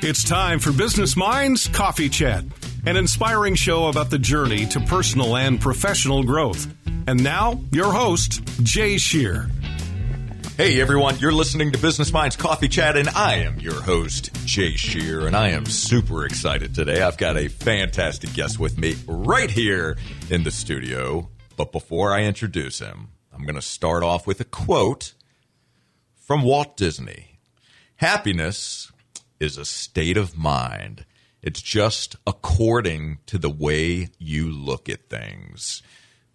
It's time for Business Minds Coffee Chat, an inspiring show about the journey to personal and professional growth. And now, your host, Jay Shear. Hey everyone, you're listening to Business Minds Coffee Chat, and I am your host, Jay Shear, and I am super excited today. I've got a fantastic guest with me right here in the studio. But before I introduce him, I'm going to start off with a quote from Walt Disney. Happiness is a state of mind. It's just according to the way you look at things.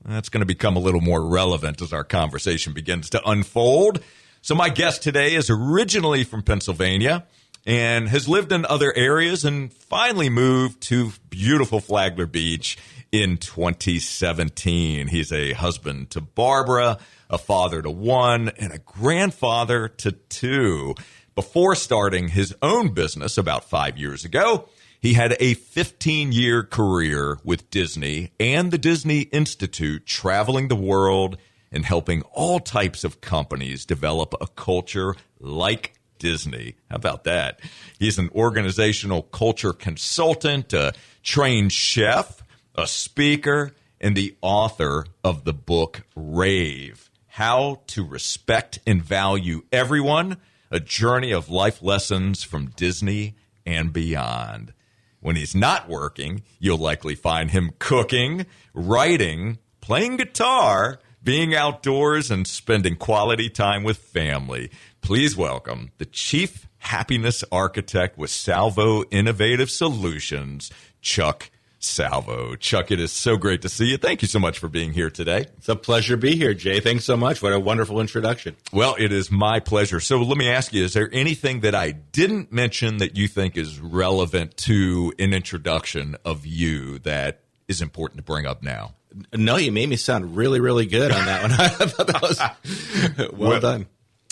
That's going to become a little more relevant as our conversation begins to unfold. So my guest today is originally from Pennsylvania and has lived in other areas and finally moved to beautiful Flagler Beach in 2017. He's a husband to Barbara, a father to one, and a grandfather to two. Before starting his own business about 5 years ago, he had a 15-year career with Disney and the Disney Institute, traveling the world and helping all types of companies develop a culture like Disney. How about that? He's an organizational culture consultant, a trained chef, a speaker, and the author of the book Rave, How to Respect and Value Everyone, a journey of life lessons from Disney and beyond. When he's not working, you'll likely find him cooking, writing, playing guitar, being outdoors, and spending quality time with family. Please welcome the Chief Happiness Architect with Salvo Innovative Solutions, Chuck Salvo. Chuck, it is so great to see you. Thank you so much for being here today. It's a pleasure to be here, Jay. Thanks so much. What a wonderful introduction. Well, it is my pleasure. So let me ask you, is there anything that I didn't mention that you think is relevant to an introduction of you that is important to bring up now? No, you made me sound really, really good on that one. I thought that was well done.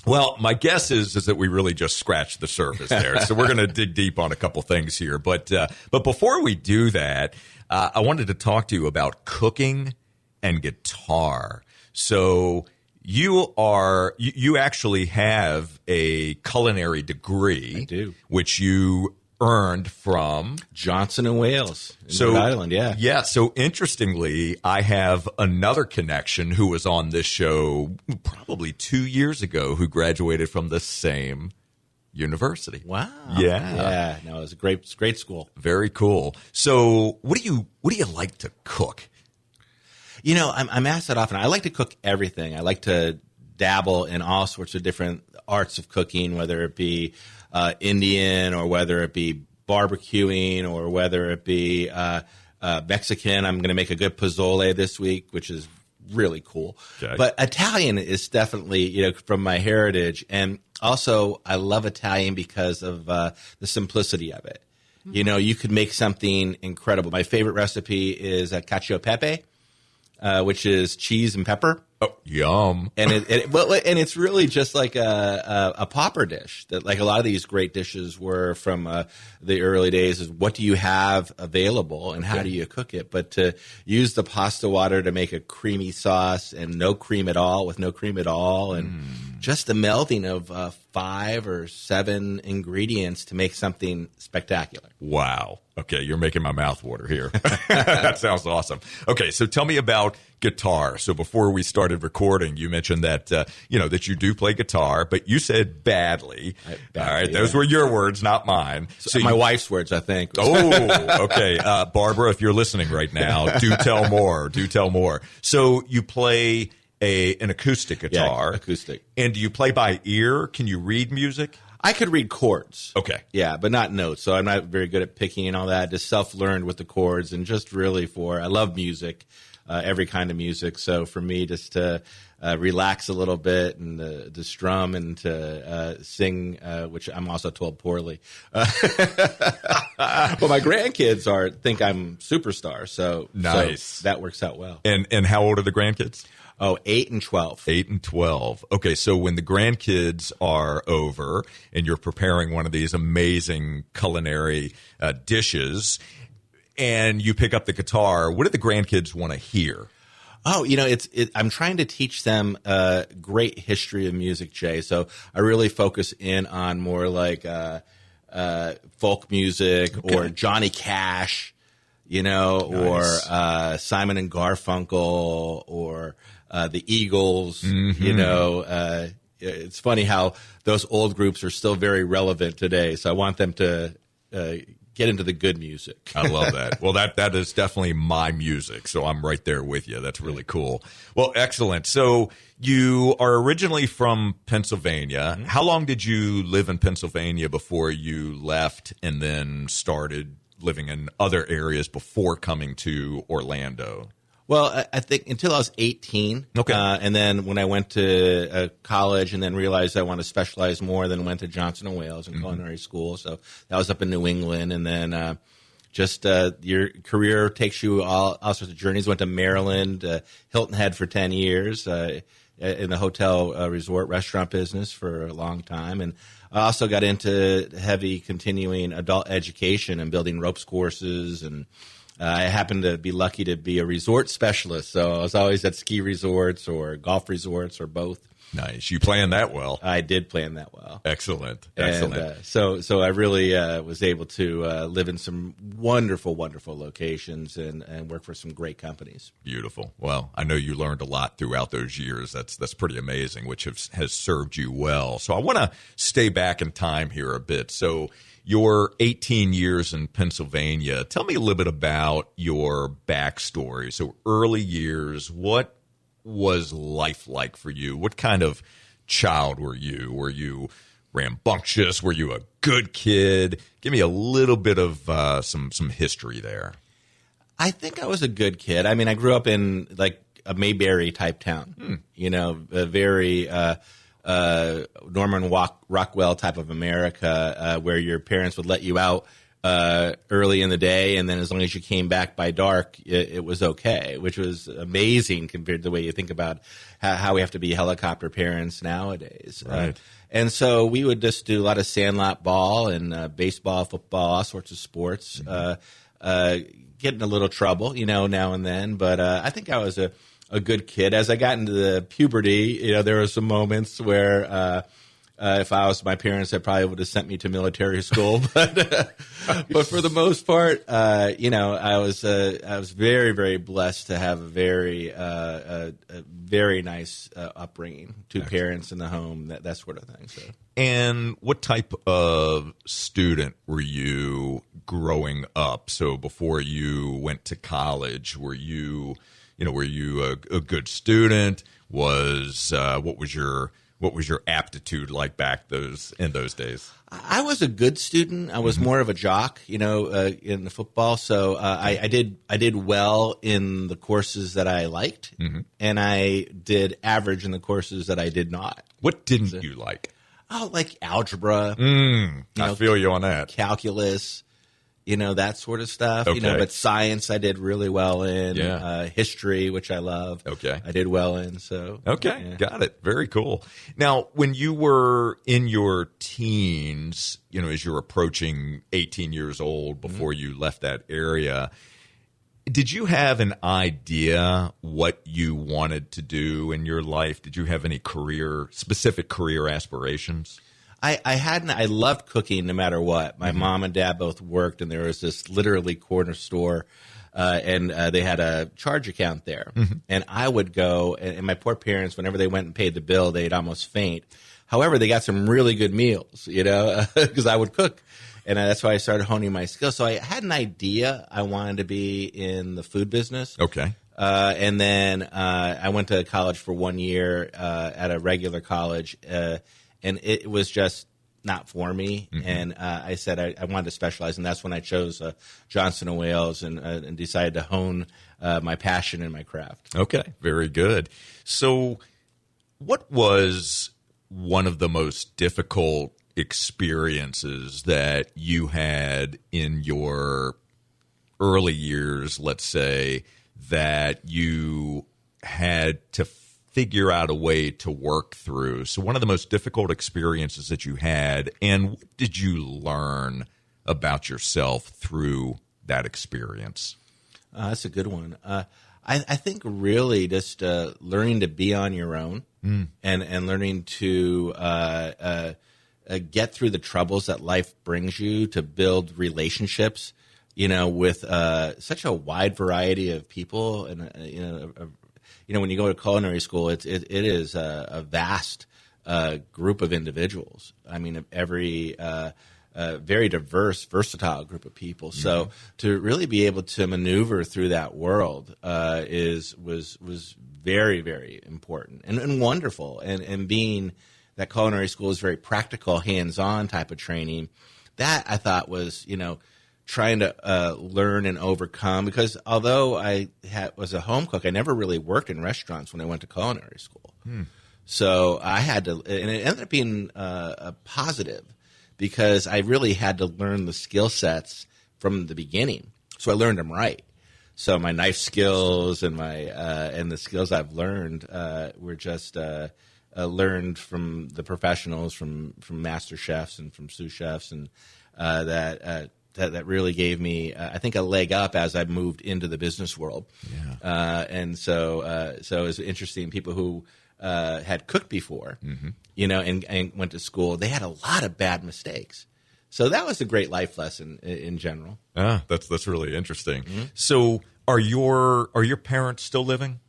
Well, my guess is that we really just scratched the surface there. So we're going to dig deep on a couple things here. But before we do that, I wanted to talk to you about cooking and guitar. So you actually have a culinary degree. I do. Which you earned from Johnson and Wales in Rhode Island, yeah. Yeah, so interestingly, I have another connection who was on this show probably 2 years ago who graduated from the same university. Wow. Yeah. Yeah, no, it was a great school. Very cool. So what do you like to cook? You know, I'm asked that often. I like to cook everything. I like to dabble in all sorts of different arts of cooking, whether it be Indian or whether it be barbecuing or whether it be Mexican. I'm going to make a good pozole this week, which is really cool. Okay. But Italian is definitely, from my heritage. And also I love Italian because of the simplicity of it. Mm-hmm. You could make something incredible. My favorite recipe is cacio e pepe, which is cheese and pepper. Oh, yum! And it's really just like a pauper dish. That like a lot of these great dishes were from the early days. Is what do you have available and how do you cook it? But to use the pasta water to make a creamy sauce and no cream at all with no cream at all, and just the melding of 5 or 7 ingredients to make something spectacular. Wow. Okay, you're making my mouth water here. That sounds awesome. Okay, so tell me about guitar. So before we started recording, you mentioned that that you do play guitar, but you said badly. All right, those were your words, not mine. So my wife's words, I think. Oh, okay. Barbara, if you're listening right now, do tell more. Do tell more. So you play an acoustic guitar. Yeah, acoustic. And do you play by ear? Can you read music? I could read chords. Okay. Yeah, but not notes. So I'm not very good at picking and all that. Just self-learned with the chords and just really I love music, every kind of music. So for me, just to relax a little bit and to strum and to sing, which I'm also told poorly. But my grandkids think I'm superstar. So nice. So that works out well. And how old are the grandkids? Oh, 8 and 12. 8 and 12. Okay, so when the grandkids are over and you're preparing one of these amazing culinary dishes and you pick up the guitar, what do the grandkids want to hear? Oh, I'm trying to teach them a great history of music, Jay. So I really focus in on more like folk music or Johnny Cash, nice. Or Simon and Garfunkel or the Eagles. Mm-hmm. It's funny how those old groups are still very relevant today. So I want them to get into the good music. I love that. Well, that is definitely my music, so I'm right there with you. That's really cool. Well, excellent. So you are originally from Pennsylvania. Mm-hmm. How long did you live in Pennsylvania before you left and then started living in other areas before coming to Orlando? Well, I think until I was 18. Okay. And then when I went to college and then realized I want to specialize more, then went to Johnson & Wales and culinary school. So that was up in New England. And then your career takes you all sorts of journeys. Went to Maryland, Hilton Head for 10 years in the hotel resort restaurant business for a long time. And I also got into heavy continuing adult education and building ropes courses, and I happened to be lucky to be a resort specialist, so I was always at ski resorts or golf resorts or both. Nice. You planned that well. I did plan that well. Excellent. And, so I really was able to live in some wonderful, wonderful locations and work for some great companies. Beautiful. Well, I know you learned a lot throughout those years. That's pretty amazing, which has served you well. So I want to stay back in time here a bit. So your 18 years in Pennsylvania, tell me a little bit about your backstory. So early years, what was life like for you? What kind of child were you? Were you rambunctious? Were you a good kid? Give me a little bit of some history there. I think I was a good kid. I mean, I grew up in like a Mayberry type town, a very Norman Rockwell type of America, where your parents would let you out early in the day, and then as long as you came back by dark, it was okay, which was amazing compared to the way you think about how we have to be helicopter parents nowadays. Right. And so we would just do a lot of sandlot ball and baseball, football, all sorts of sports, get in a little trouble, now and then. But I think I was a good kid. As I got into the puberty, there were some moments where if I was my parents, they probably would have sent me to military school. But for the most part, I was very, very blessed to have a very nice upbringing, two parents in the home, that sort of thing. So. And what type of student were you growing up? So before you went to college, were you a good student? What was your aptitude like back in those days? I was a good student. I was more of a jock, in the football. So I did well in the courses that I liked, and I did average in the courses that I did not. What didn't you like? Oh, like algebra. I feel you on that. Calculus. That sort of stuff. Okay. But science I did really well in. Yeah. History, which I love. Okay. I did well in. So. Okay. Yeah. Got it. Very cool. Now, when you were in your teens, as you're approaching 18 years old before you left that area, did you have an idea what you wanted to do in your life? Did you have any specific career aspirations? I loved cooking no matter what. My mom and dad both worked, and there was this literally corner store, and they had a charge account there. And I would go, and my poor parents, whenever they went and paid the bill, they'd almost faint. However, they got some really good meals, because I would cook. And that's why I started honing my skills. So I had an idea I wanted to be in the food business. Okay. And then I went to college for 1 year at a regular college, and it was just not for me. And I said I wanted to specialize, and that's when I chose Johnson & Wales and decided to hone my passion in my craft. Okay, very good. So what was one of the most difficult experiences that you had in your early years, let's say, that you had to figure out a way to work through? So one of the most difficult experiences that you had, and what did you learn about yourself through that experience? That's a good one. I think really just learning to be on your own and learning to get through the troubles that life brings you, to build relationships, with such a wide variety of people. And, when you go to culinary school, it is a vast group of individuals. I mean, every very diverse, versatile group of people. So to really be able to maneuver through that world was very, very important and wonderful. And being that culinary school is very practical, hands-on type of training, that I thought was, trying to learn and overcome. Because although I was a home cook, I never really worked in restaurants when I went to culinary school. So I had to, and it ended up being a positive, because I really had to learn the skill sets from the beginning. So I learned them right. So my knife skills and and the skills I've learned were just learned from the professionals, from master chefs and from sous chefs, and that really gave me, I think, a leg up as I moved into the business world. And so it was interesting. People who had cooked before, and went to school, they had a lot of bad mistakes. So that was a great life lesson in general. That's really interesting. So are your parents still living?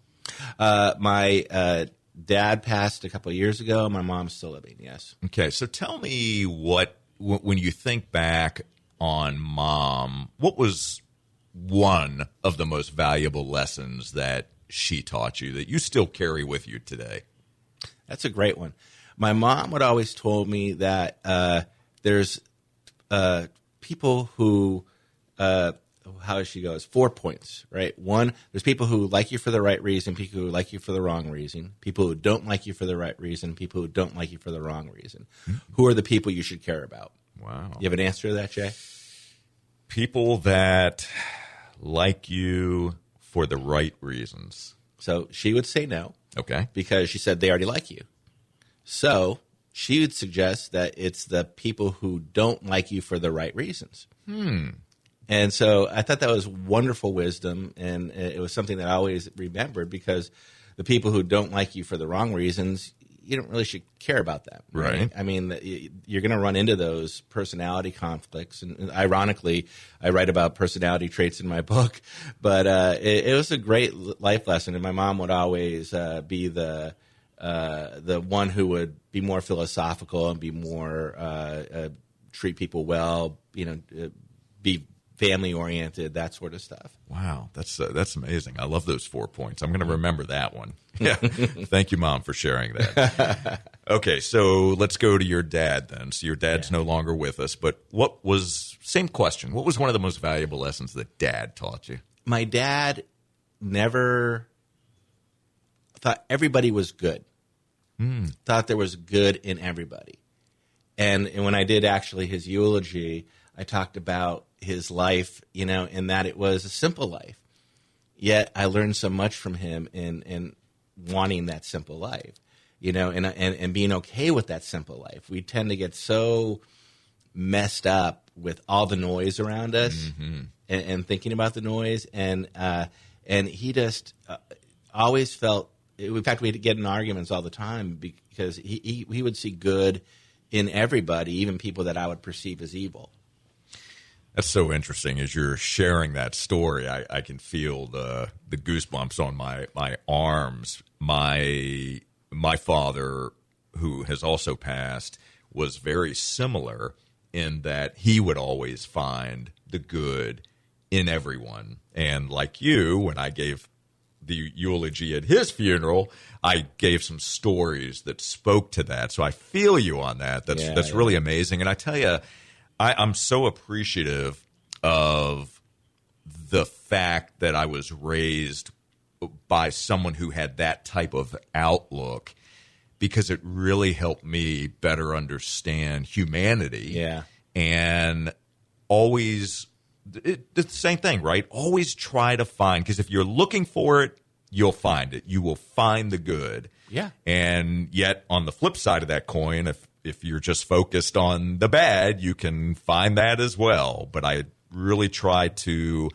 My dad passed a couple of years ago. My mom's still living, yes. Okay, so tell me when you think back on Mom, what was one of the most valuable lessons that she taught you that you still carry with you today? That's a great one. My mom would always told me that there's people who, how she goes, 4 points, right? One, there's people who like you for the right reason, people who like you for the wrong reason, people who don't like you for the right reason, people who don't like you for the wrong reason. Who are the people you should care about? Wow. You have an answer to that, Jay? People that like you for the right reasons. So she would say no. Okay. Because she said they already like you. So she would suggest that it's the people who don't like you for the right reasons. And so I thought that was wonderful wisdom, and it was something that I always remembered, because the people who don't like you for the wrong reasons, you don't really should care about them. Right. I mean, you're going to run into those personality conflicts. And ironically, I write about personality traits in my book. But it was a great life lesson. And my mom would always be the one who would be more philosophical and be more treat people well, be family oriented, that sort of stuff. Wow, that's amazing. I love those 4 points. I'm going to remember that one. Yeah, thank you, Mom, for sharing that. Okay, so let's go to your dad then. So your dad's no longer with us, but same question. What was one of the most valuable lessons that Dad taught you? My dad never thought everybody was good. Thought there was good in everybody. And when I did actually his eulogy, I talked about his life, in that it was a simple life. Yet I learned so much from him in wanting that simple life, and being okay with that simple life. We tend to get so messed up with all the noise around us and thinking about the noise. And he just always felt, in fact, we'd get in arguments all the time because he would see good in everybody, even people that I would perceive as evil. That's so interesting. As you're sharing that story, I can feel the goosebumps on my arms. My father, who has also passed, was very similar in that he would always find the good in everyone. And like you, when I gave the eulogy at his funeral, I gave some stories that spoke to that. So I feel you on that. That's really amazing. And I tell you, I'm so appreciative of the fact that I was raised by someone who had that type of outlook, because it really helped me better understand humanity. Yeah. And always, it's the same thing, right? Always try to find, because if you're looking for it, you'll find it. You will find the good. Yeah. And yet on the flip side of that coin, if you're just focused on the bad, you can find that as well. But I really try to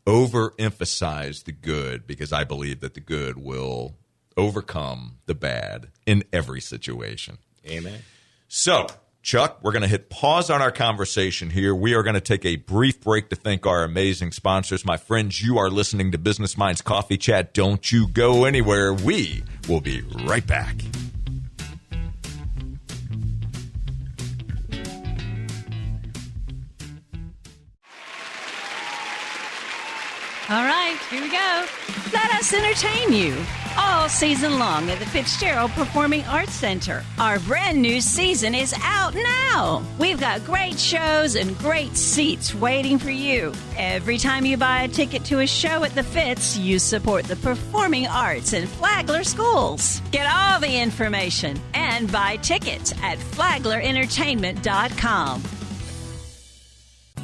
overemphasize the good because I believe that the good will overcome the bad in every situation. Amen. So, Chuck, we're going to hit pause on our conversation here. We are going to take a brief break to thank our amazing sponsors. My friends, you are listening to Business Minds Coffee Chat. Don't you go anywhere. We will be right back. All right, here we go. Let us entertain you all season long at the Fitzgerald Performing Arts Center. Our brand new season is out now. We've got great shows and great seats waiting for you. Every time you buy a ticket to a show at the Fitz, you support the performing arts in Flagler schools. Get all the information and buy tickets at flaglerentertainment.com.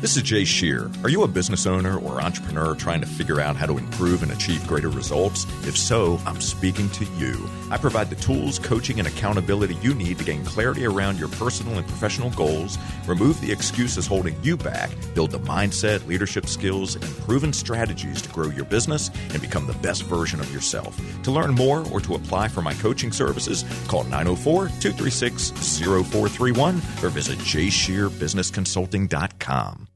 This is Jay Shear. Are you a business owner or entrepreneur trying to figure out how to improve and achieve greater results? If so, I'm speaking to you. I provide the tools, coaching, and accountability you need to gain clarity around your personal and professional goals, remove the excuses holding you back, build the mindset, leadership skills, and proven strategies to grow your business and become the best version of yourself. To learn more or to apply for my coaching services, call 904-236-0431 or visit jshearbusinessconsulting.com.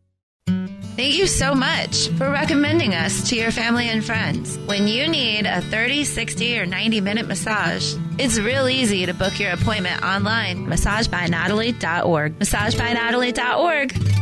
Thank you so much for recommending us to your family and friends. When you need a 30, 60, or 90-minute massage, it's real easy to book your appointment online. MassageByNatalie.org. MassageByNatalie.org.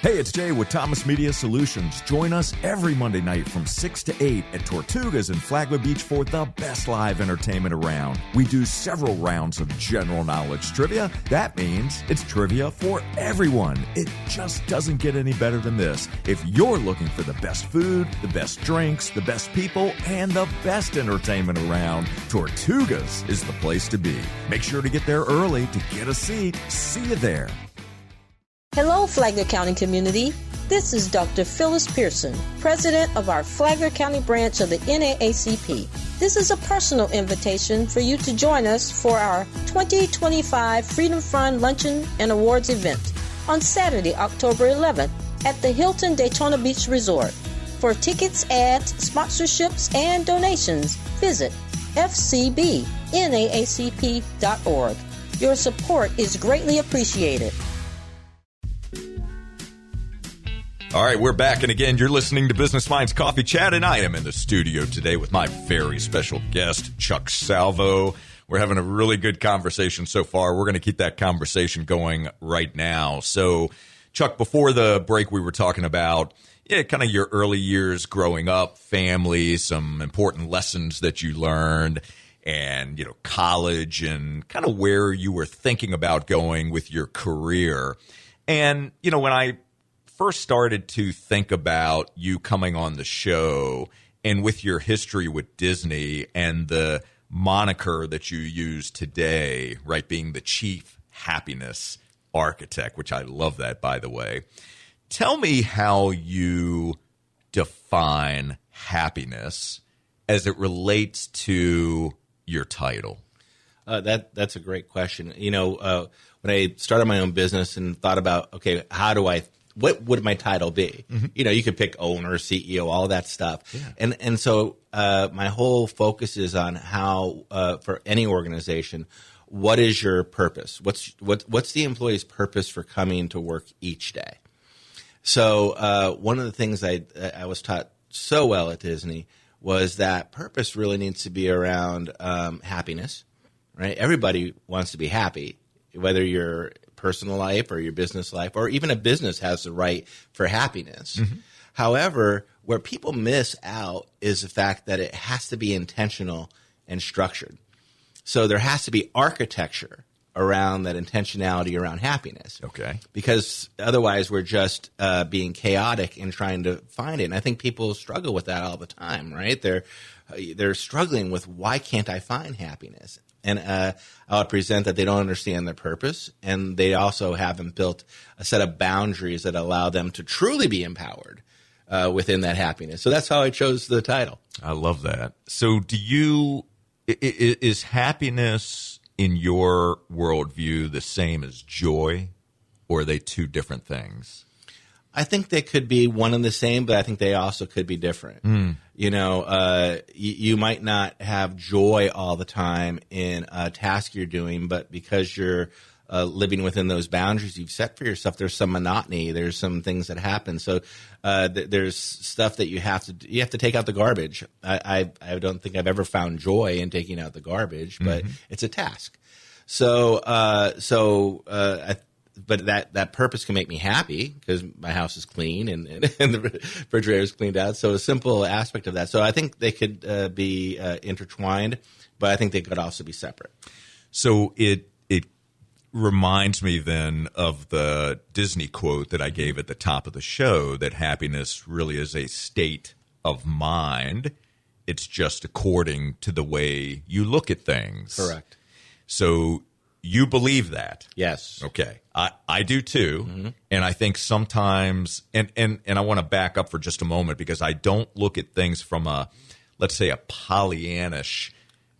Hey, it's Jay with Thomas Media Solutions. Join us every Monday night from 6 to 8 at Tortugas in Flagler Beach for the best live entertainment around. We do several rounds of general knowledge trivia. That means it's trivia for everyone. It just doesn't get any better than this. If you're looking for the best food, the best drinks, the best people, and the best entertainment around, Tortugas is the place to be. Make sure to get there early to get a seat. See you there. Hello, Flagler County community. This is Dr. Phyllis Pearson, president of our Flagler County branch of the NAACP. This is a personal invitation for you to join us for our 2025 Freedom Fund Luncheon and Awards event on Saturday, October 11th at the Hilton Daytona Beach Resort. For tickets, ads, sponsorships, and donations, visit fcbnaacp.org. Your support is greatly appreciated. All right, we're back, and again, you're listening to Business Minds Coffee Chat, and I am in the studio today with my very special guest, Chuck Salvo. We're having a really good conversation so far. We're going to keep that conversation going right now. So, Chuck, before the break, we were talking about kind of your early years growing up, family, some important lessons that you learned, and, college, and kind of where you were thinking about going with your career. And, when I first started to think about you coming on the show and with your history with Disney and the moniker that you use today, right, being the chief happiness architect, which I love that, by the way. Tell me how you define happiness as it relates to your title. That's a great question. When I started my own business and thought about, okay, what would my title be? Mm-hmm. You could pick owner, CEO, all that stuff. Yeah. And so my whole focus is on how, for any organization, what is your purpose? What's the employee's purpose for coming to work each day? So one of the things I was taught so well at Disney was that purpose really needs to be around happiness, right? Everybody wants to be happy, whether you're personal life or your business life, or even a business has the right for happiness. Mm-hmm. However, where people miss out is the fact that it has to be intentional and structured. So there has to be architecture around that intentionality around happiness. Okay. Because otherwise we're just being chaotic and trying to find it. And I think people struggle with that all the time, right? They're struggling with, why can't I find happiness? And I would present that they don't understand their purpose, and they also haven't built a set of boundaries that allow them to truly be empowered within that happiness. So that's how I chose the title. I love that. So is happiness in your worldview the same as joy, or are they two different things? I think they could be one and the same, but I think they also could be different. You know, you might not have joy all the time in a task you're doing, but because you're living within those boundaries you've set for yourself, there's some monotony. There's some things that happen. So there's stuff that you have to take out the garbage. I don't think I've ever found joy in taking out the garbage, but it's a task. But that purpose can make me happy because my house is clean and the refrigerator is cleaned out. So a simple aspect of that. So I think they could be intertwined, but I think they could also be separate. So it reminds me then of the Disney quote that I gave at the top of the show, that happiness really is a state of mind. It's just according to the way you look at things. Correct. So you believe that? Yes. Okay. I do too. And I think sometimes, and I want to back up for just a moment, because I don't look at things from let's say a Pollyannish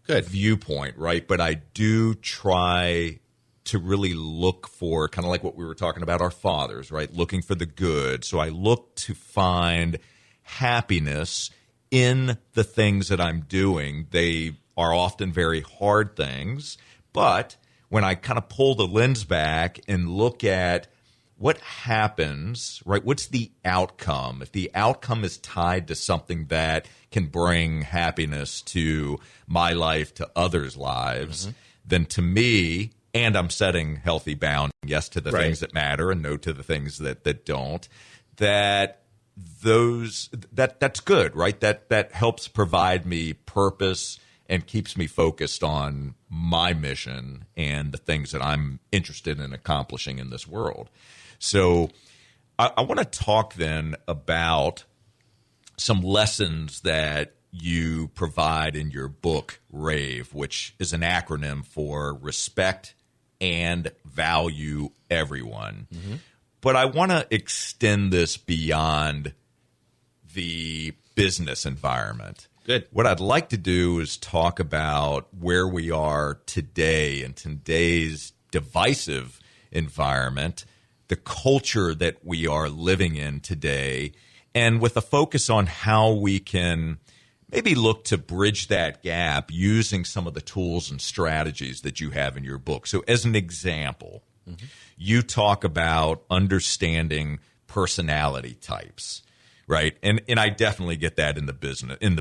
viewpoint, right? But I do try to really look for, kind of like what we were talking about, our fathers, right? Looking for the good. So I look to find happiness in the things that I'm doing. They are often very hard things, but when I kind of pull the lens back and look at what happens, right? What's the outcome? If the outcome is tied to something that can bring happiness to my life, to others' lives, then to me, and I'm setting healthy boundaries, yes to the things that matter and no to the things that don't, that's good, right? That helps provide me purpose and keeps me focused on my mission and the things that I'm interested in accomplishing in this world. So I want to talk then about some lessons that you provide in your book, RAVE, which is an acronym for Respect and Value Everyone. But I want to extend this beyond the business environment. Good. What I'd like to do is talk about where we are today in today's divisive environment, the culture that we are living in today, and with a focus on how we can maybe look to bridge that gap using some of the tools and strategies that you have in your book. So as an example, you talk about understanding personality types. Right, and I definitely get that in the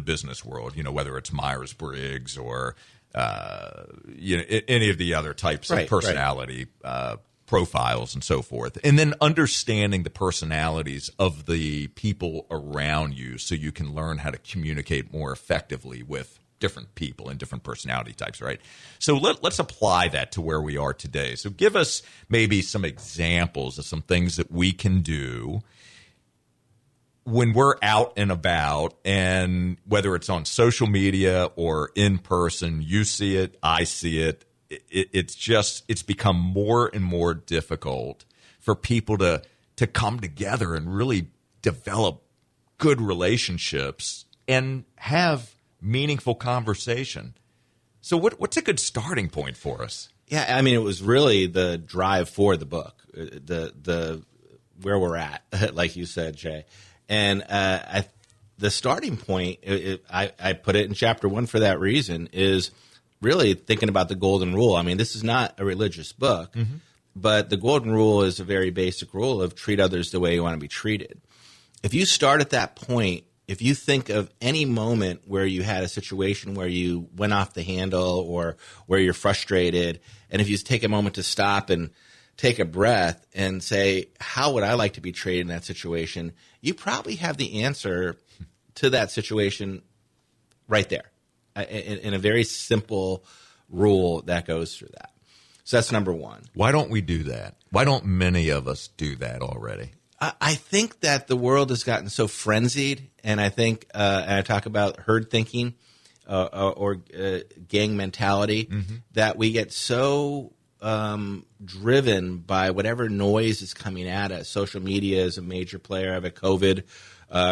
business world. You know, whether it's Myers-Briggs or any of the other types of personality profiles and so forth, and then understanding the personalities of the people around you, so you can learn how to communicate more effectively with different people and different personality types. Right. So let's apply that to where we are today. So give us maybe some examples of some things that we can do when we're out and about, and whether it's on social media or in person, you see it, I see it. It's become more and more difficult for people to come together and really develop good relationships and have meaningful conversation. So what's a good starting point for us? Yeah, I mean, it was really the drive for the book, the where we're at, like you said, Jay. And the starting point, I put it in chapter 1 for that reason, is really thinking about the golden rule. I mean, this is not a religious book, but the golden rule is a very basic rule of treat others the way you want to be treated. If you start at that point, if you think of any moment where you had a situation where you went off the handle or where you're frustrated, and if you take a moment to stop and take a breath and say, how would I like to be treated in that situation? You probably have the answer to that situation right there in a very simple rule that goes through that. So that's number one. Why don't we do that? Why don't many of us do that already? I think that the world has gotten so frenzied, and I think, and I talk about herd thinking or gang mentality, that we get so driven by whatever noise is coming at us. Social media is a major player of it. COVID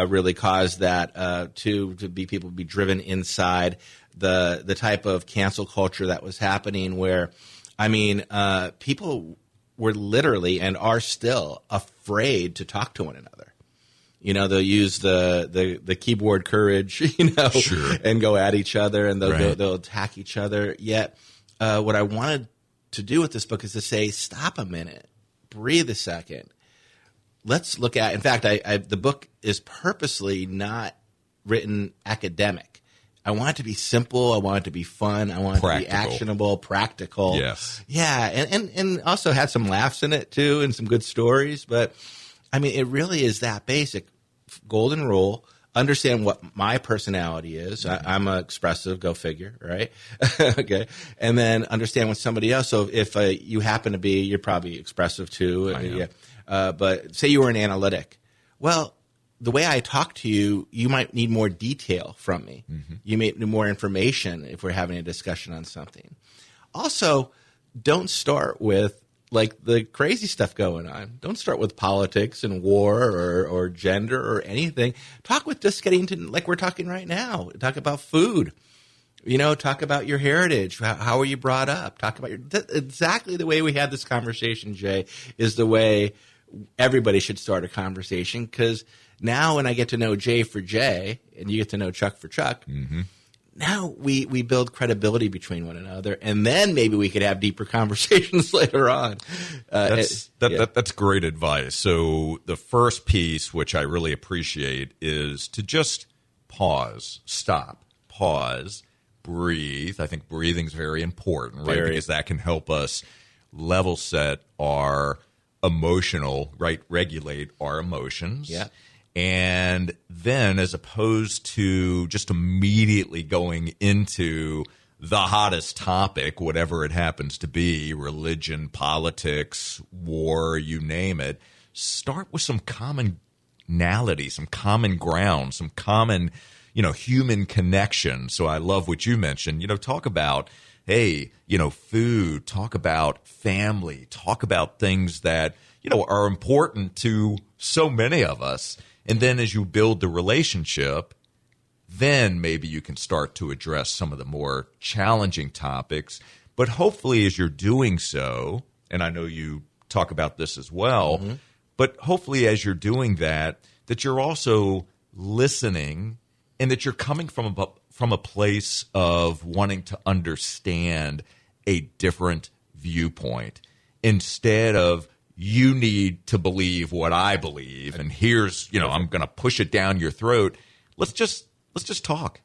really caused that to be people be driven inside. The type of cancel culture that was happening, where I mean, people were literally and are still afraid to talk to one another. They'll use the keyboard courage, Sure. and go at each other, and Right. they'll attack each other. Yet, what I wanted to do with this book is to say, stop a minute, breathe a second. Let's look at. In fact, the book is purposely not written academic. I want it to be simple. I want it to be fun. I want it to be actionable, practical. Yes. Yeah, and also had some laughs in it too, and some good stories. But I mean, it really is that basic. Golden rule. Understand what my personality is. I'm a expressive, go figure, right? Okay. And then understand what somebody else. So if you happen to be, you're probably expressive too. Yeah. But say you were an analytic. Well, the way I talk to you, you might need more detail from me. Mm-hmm. You may need more information if we're having a discussion on something. Also, don't start with like the crazy stuff going on. Don't start with politics and war or gender or anything. Talk with just getting to, like we're talking right now. Talk about food. Talk about your heritage. How were you brought up? Talk about exactly the way we had this conversation, Jay, is the way everybody should start a conversation. Because now when I get to know Jay for Jay and you get to know Chuck for Chuck, mm-hmm. Now we build credibility between one another, and then maybe we could have deeper conversations later on. That's great advice. So the first piece, which I really appreciate, is to just pause, stop, pause, breathe. I think breathing is very important, right? Because that can help us level set our emotional, right? Regulate our emotions. Yeah. And then as opposed to just immediately going into the hottest topic, whatever it happens to be, religion, politics, war, you name it, start with some commonality, some common ground, some common, human connection. So I love what you mentioned, talk about, hey, food, talk about family, talk about things that, are important to so many of us. And then as you build the relationship, then maybe you can start to address some of the more challenging topics. But hopefully as you're doing so, and I know you talk about this as well, mm-hmm. but hopefully as you're doing that you're also listening and that you're coming from a place of wanting to understand a different viewpoint instead of you need to believe what I believe, and here's, I'm going to push it down your throat. Let's just talk.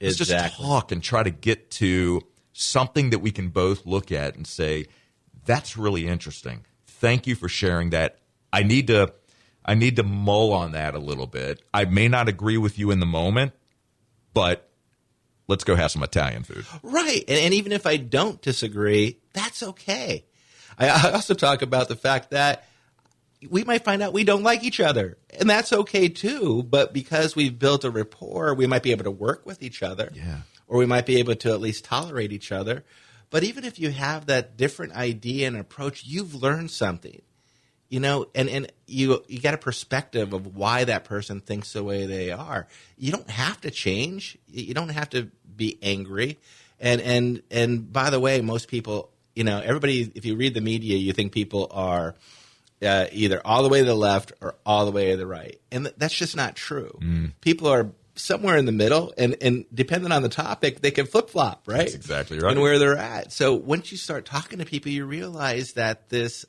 Let's just talk and try to get to something that we can both look at and say, that's really interesting. Thank you for sharing that. I need to mull on that a little bit. I may not agree with you in the moment, but let's go have some Italian food. Right. And even if I don't disagree, that's okay. I also talk about the fact that we might find out we don't like each other, and that's okay too. But because we've built a rapport, we might be able to work with each other, or we might be able to at least tolerate each other. But even if you have that different idea and approach, you've learned something, and you get a perspective of why that person thinks the way they are. You don't have to change. You don't have to be angry. And by the way, most people. Everybody, if you read the media, you think people are either all the way to the left or all the way to the right. And that's just not true. Mm. People are somewhere in the middle, and depending on the topic, they can flip-flop, right? That's exactly right. And where they're at. So once you start talking to people, you realize that this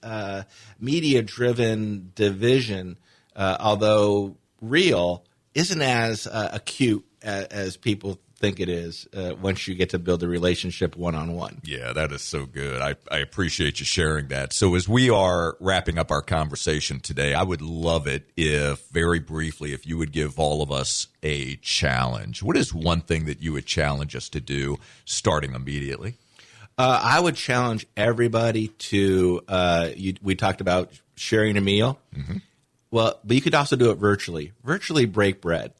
media-driven division, although real, isn't as acute as people think it is once you get to build a relationship one-on-one. Yeah, that is so good. I appreciate you sharing that. So as we are wrapping up our conversation today, I would love it if, very briefly, if you would give all of us a challenge. What is one thing that you would challenge us to do starting immediately? I would challenge everybody to, we talked about sharing a meal. Mm-hmm. Well, but you could also do it virtually. Virtually break bread.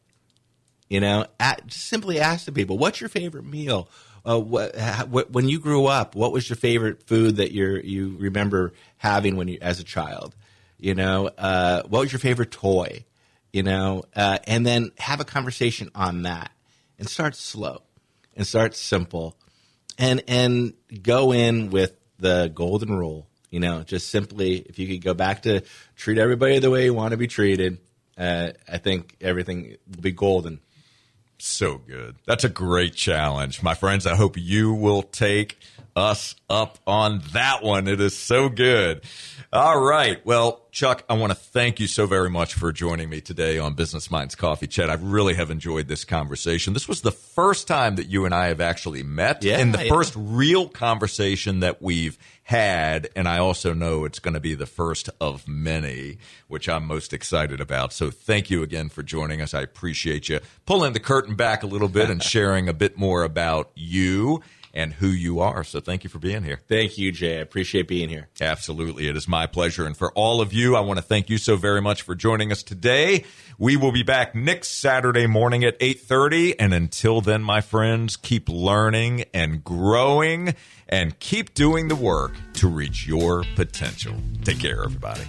Simply ask the people, what's your favorite meal? When you grew up, what was your favorite food that you remember having as a child? What was your favorite toy? And then have a conversation on that, and start slow, and start simple, and go in with the golden rule. Just simply, if you could go back to treat everybody the way you want to be treated, I think everything will be golden. So good. That's a great challenge. My friends, I hope you will take us up on that one. It is so good. All right. Well, Chuck, I want to thank you so very much for joining me today on Business Minds Coffee Chat. I really have enjoyed this conversation. This was the first time that you and I have actually met, and the first real conversation that we've had. And I also know it's going to be the first of many, which I'm most excited about. So thank you again for joining us. I appreciate you pulling the curtain back a little bit and sharing a bit more about you and who you are. So thank you for being here. Thank you, Jay. I appreciate being here. Absolutely. It is my pleasure. And for all of you, I want to thank you so very much for joining us today. We will be back next Saturday morning at 8:30. And until then, my friends, keep learning and growing and keep doing the work to reach your potential. Take care, everybody.